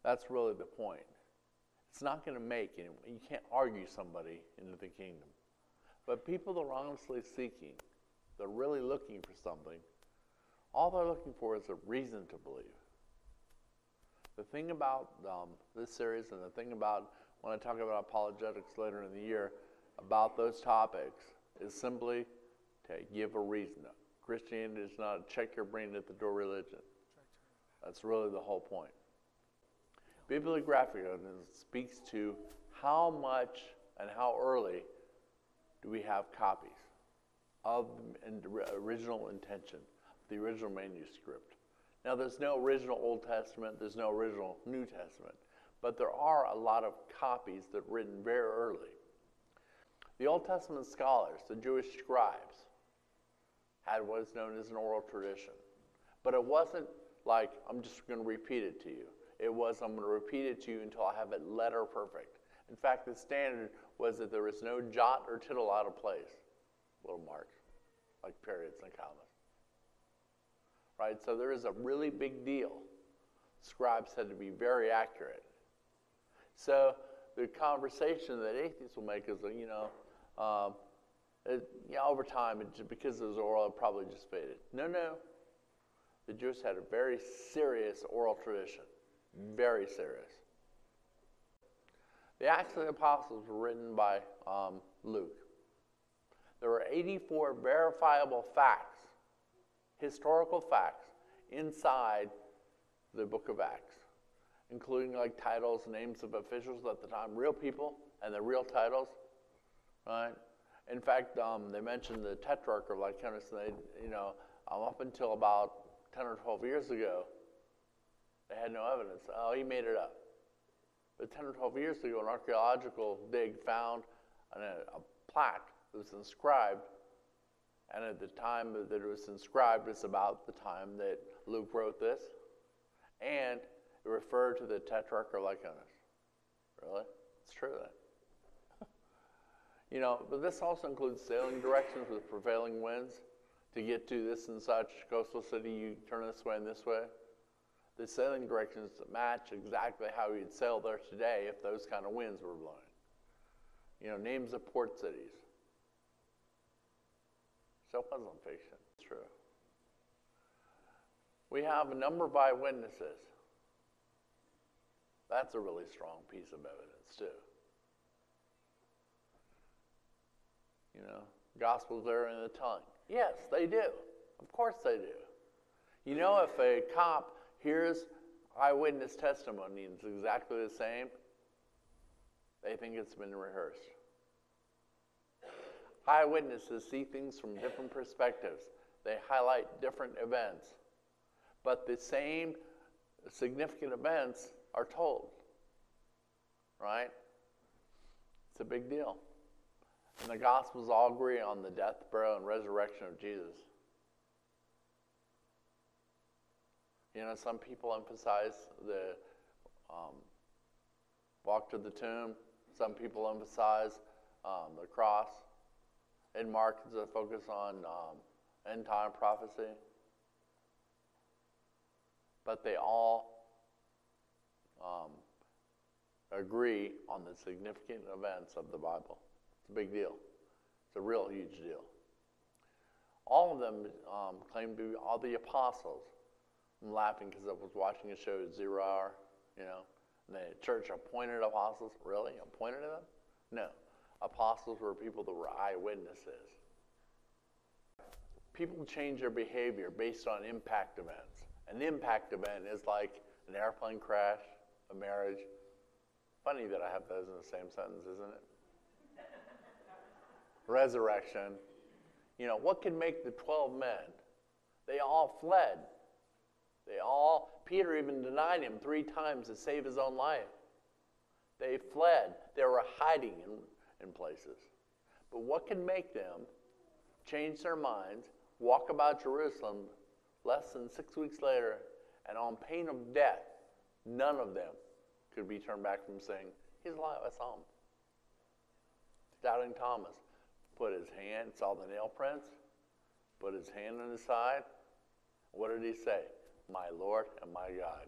That's really the point. It's not going to make anyone. You can't argue somebody into the kingdom. But people that are honestly seeking, they're really looking for something, all they're looking for is a reason to believe. The thing about this series and the thing about when I talk about apologetics later in the year about those topics is simply to give a reason. Christianity is not a check your brain at the door religion. That's really the whole point. Bibliographic evidence speaks to how much and how early do we have copies of the original intention, the original manuscript. Now, there's no original Old Testament, there's no original New Testament, but there are a lot of copies that were written very early. The Old Testament scholars, the Jewish scribes, had what is known as an oral tradition. But it wasn't like, I'm just going to repeat it to you. It was, I'm going to repeat it to you until I have it letter perfect. In fact, the standard was that there was no jot or tittle out of place. Little marks, like periods and commas. Right? So there is a really big deal. Scribes had to be very accurate. So the conversation that atheists will make is, over time, because it was oral, it probably just faded. No. The Jews had a very serious oral tradition. Very serious. The Acts of the Apostles were written by Luke. There were 84 verifiable facts, historical facts, inside the book of Acts, including like titles, names of officials at the time, real people, and their real titles, right? In fact, they mentioned the Tetrarch of Lycaonis, and they, up until about 10 or 12 years ago, they had no evidence. Oh, he made it up. But 10 or 12 years ago, an archaeological dig found a plaque that was inscribed, and at the time that it was inscribed, it's about the time that Luke wrote this, and it referred to the Tetrarch of Lycaonis. Really? It's true then. But this also includes sailing directions with prevailing winds to get to this and such coastal city. You turn this way and this way. The sailing directions match exactly how you'd sail there today if those kind of winds were blowing. Names of port cities. So it wasn't fiction. It's true. We have a number of eyewitnesses. That's a really strong piece of evidence, too. Gospels are in the tongue. Yes, they do. Of course they do. If a cop hears eyewitness testimony and it's exactly the same, they think it's been rehearsed. Eyewitnesses see things from different perspectives. They highlight different events. But the same significant events are told. Right? It's a big deal. And the Gospels all agree on the death, burial, and resurrection of Jesus. Some people emphasize the walk to the tomb. Some people emphasize the cross. In Mark, it's a focus on end-time prophecy. But they all agree on the significant events of the Bible. It's a big deal. It's a real huge deal. All of them claim to be all the apostles. I'm laughing because I was watching a show at 0 Hour, and the church appointed apostles. Really? Appointed them? No. Apostles were people that were eyewitnesses. People change their behavior based on impact events. An impact event is like an airplane crash, a marriage. Funny that I have those in the same sentence, isn't it? Resurrection. What can make the 12 men? They all fled. Peter even denied him 3 times to save his own life. They fled. They were hiding in places. But what can make them change their minds, walk about Jerusalem less than 6 weeks later, and on pain of death, none of them could be turned back from saying, he's alive, I saw him. Doubting Thomas put his hand, saw the nail prints, put his hand on his side. What did he say? My Lord and my God.